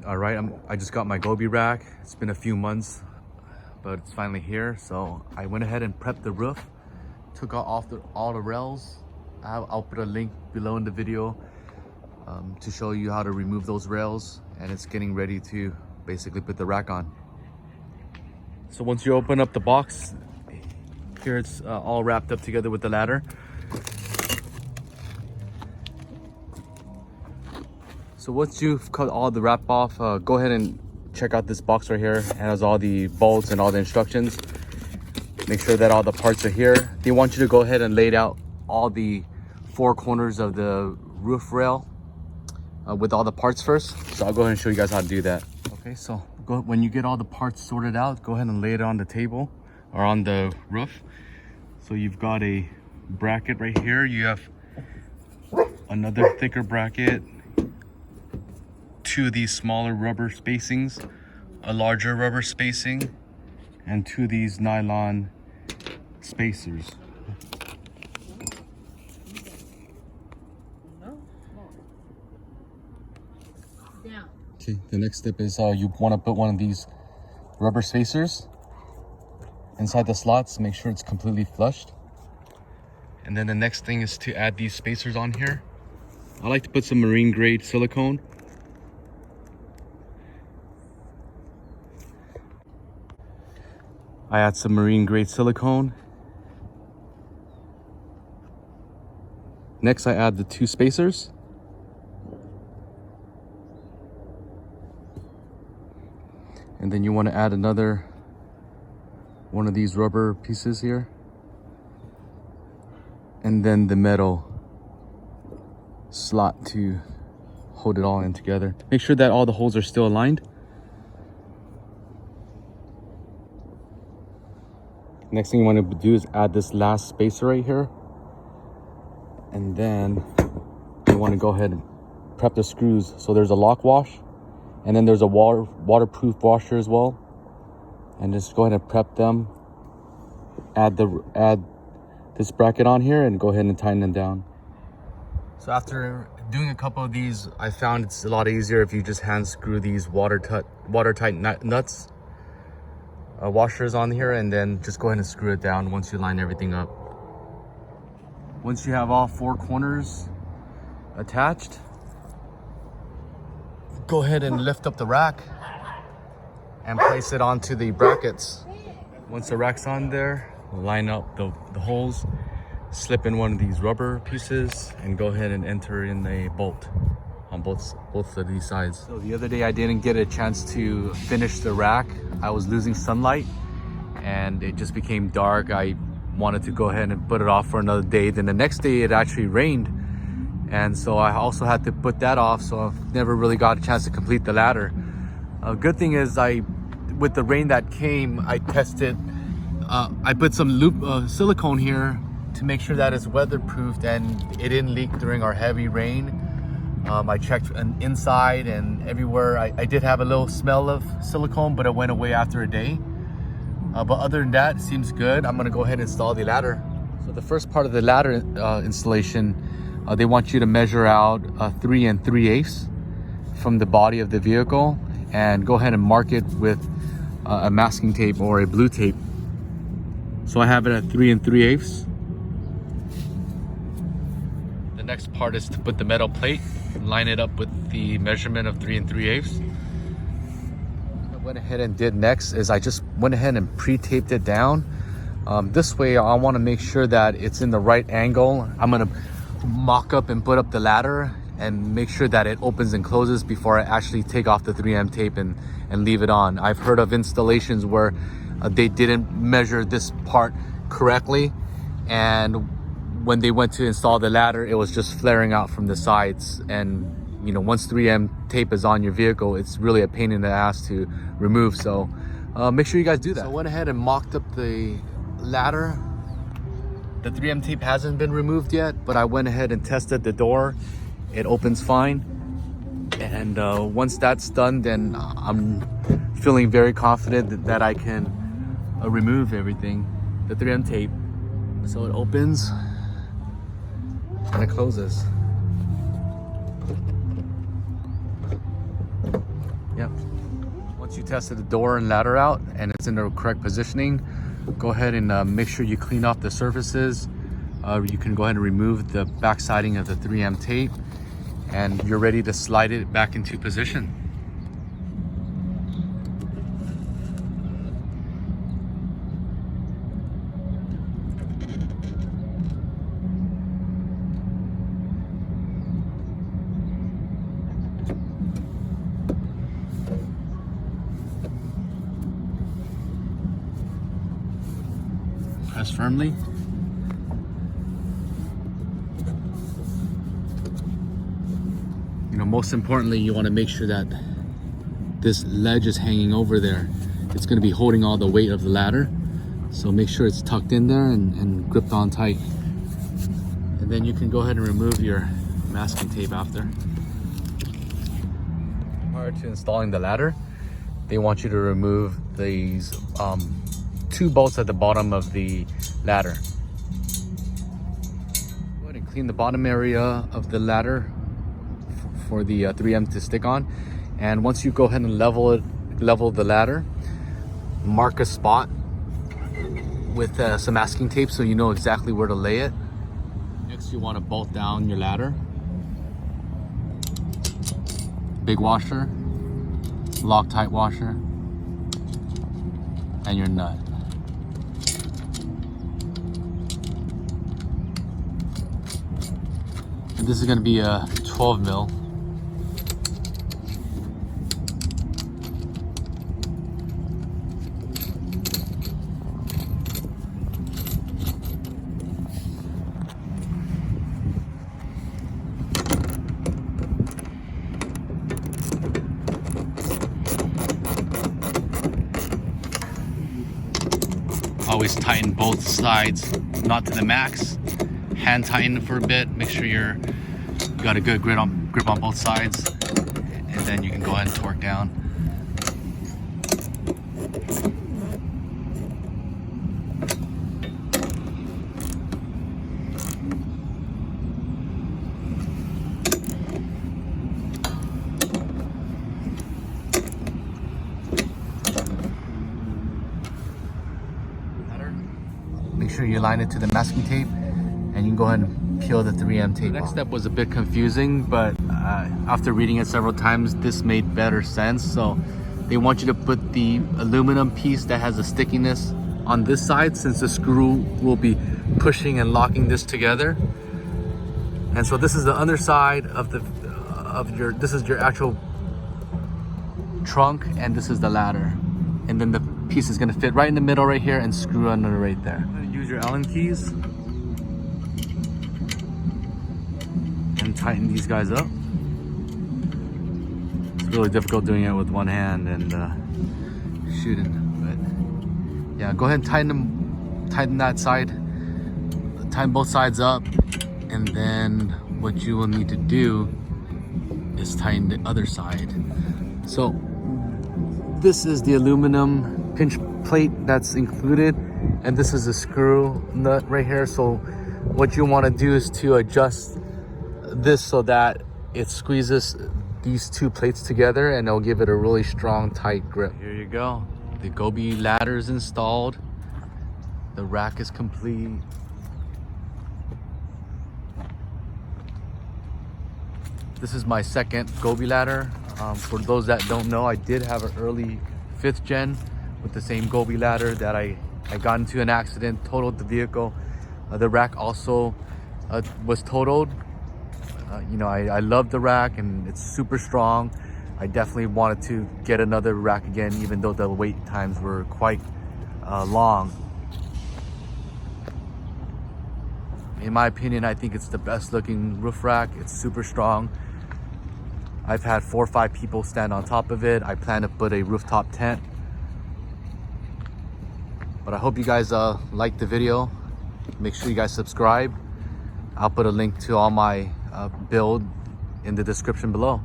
All right, I just got my Gobi rack. It's been a few months, but it's finally here. So I went ahead and prepped the roof, took out all the rails. I'll put a link below in the video to show you how to remove those rails, and it's getting ready to basically put the rack on. So once you open up the box, here it's all wrapped up together with the ladder. So once you've cut all the wrap off, go ahead and check out this box right here. It has all the bolts and all the instructions. Make sure that all the parts are here. They want you to go ahead and lay out all the four corners of the roof rail with all the parts first. So I'll go ahead and show you guys how to do that. Okay, so when you get all the parts sorted out, go ahead and lay it on the table or on the roof. So you've got a bracket right here. You have another thicker bracket, two of these smaller rubber spacings, a larger rubber spacing, and two of these nylon spacers. Okay, the next step is you want to put one of these rubber spacers inside the slots. Make sure it's completely flushed. And then the next thing is to add these spacers on here. I like to put some marine grade silicone. I add some marine grade silicone. Next, I add the two spacers. And then you want to add another one of these rubber pieces here. And then the metal slot to hold it all in together. Make sure that all the holes are still aligned. Next thing you want to do is add this last spacer right here. And then you want to go ahead and prep the screws. So there's a lock wash, and then there's a waterproof washer as well. And just go ahead and prep them. Add this bracket on here and go ahead and tighten them down. So after doing a couple of these, I found it's a lot easier if you just hand screw these watertight nuts. Washers on here, and then just go ahead and screw it down once you line everything up. Once you have all four corners attached, go ahead and lift up the rack and place it onto the brackets. Once the rack's on there, line up the holes, slip in one of these rubber pieces, and go ahead and enter in a bolt on both of these sides. So the other day I didn't get a chance to finish the rack. I was losing sunlight and it just became dark. I wanted to go ahead and put it off for another day. Then the next day it actually rained, and so I also had to put that off. So I've never really got a chance to complete the ladder. A good thing is with the rain that came, I tested. I put some silicone here to make sure that it's weatherproofed and it didn't leak during our heavy rain. I checked inside and everywhere. I did have a little smell of silicone, but it went away after a day. But other than that, it seems good. I'm gonna go ahead and install the ladder. So the first part of the ladder installation, they want you to measure out 3 3/8 from the body of the vehicle and go ahead and mark it with a masking tape or a blue tape. So I have it at 3 3/8. The next part is to put the metal plate, line it up with the measurement of 3 3/8. What I went ahead and did next is I just went ahead and pre-taped it down. This way I want to make sure that it's in the right angle. I'm going to mock up and put up the ladder and make sure that it opens and closes before I actually take off the 3M tape and leave it on. I've heard of installations where they didn't measure this part correctly, and when they went to install the ladder, it was just flaring out from the sides. And you know, once 3M tape is on your vehicle, it's really a pain in the ass to remove. So make sure you guys do that. So I went ahead and mocked up the ladder. The 3M tape hasn't been removed yet, but I went ahead and tested the door. It opens fine. And once that's done, then I'm feeling very confident that I can remove everything, the 3M tape. So it opens and it closes. Yep. Once you tested the door and ladder out and it's in the correct positioning, go ahead and make sure you clean off the surfaces. You can go ahead and remove the back siding of the 3M tape, and you're ready to slide it back into position. Press firmly. You know, most importantly, you want to make sure that this ledge is hanging over there. It's going to be holding all the weight of the ladder. So make sure it's tucked in there and gripped on tight. And then you can go ahead and remove your masking tape after. Prior to installing the ladder, they want you to remove these 2 bolts at the bottom of the ladder. Go ahead and clean the bottom area of the ladder for the 3M to stick on. And once you go ahead and level the ladder, mark a spot with some masking tape so you know exactly where to lay it. Next, you want to bolt down your ladder. Big washer, Loctite washer, and your nut. And this is going to be a 12 mil. Always tighten both sides, not to the max. Hand tighten for a bit. Make sure you got a good grip on both sides, and then you can go ahead and torque down. Make sure you line it to the masking tape, and you can go ahead and peel the 3M tape. The next step was a bit confusing, but after reading it several times, this made better sense. So they want you to put the aluminum piece that has a stickiness on this side, since the screw will be pushing and locking this together. And so this is the underside of this is your actual trunk, and this is the ladder. And then the piece is gonna fit right in the middle right here and screw under right there. Use your Allen keys and tighten these guys up. It's really difficult doing it with one hand and shooting, but yeah, go ahead and tighten that side, tighten both sides up, and then what you will need to do is tighten the other side. So this is the aluminum pinch plate that's included, and this is a screw nut right here. So what you want to do is to adjust this so that it squeezes these 2 plates together, and it'll give it a really strong, tight grip. Here you go. The Gobi ladder is installed. The rack is complete. This is my second Gobi ladder. For those that don't know, I did have an early 5th gen with the same Gobi ladder that I got into an accident, totaled the vehicle. The rack also was totaled. You know, I love the rack and it's super strong. I definitely wanted to get another rack again, even though the wait times were quite long. In my opinion, I think it's the best looking roof rack. It's super strong. I've had 4 or 5 people stand on top of it. I plan to put a rooftop tent. But I hope you guys liked the video. Make sure you guys subscribe. I'll put a link to all my build in the description below.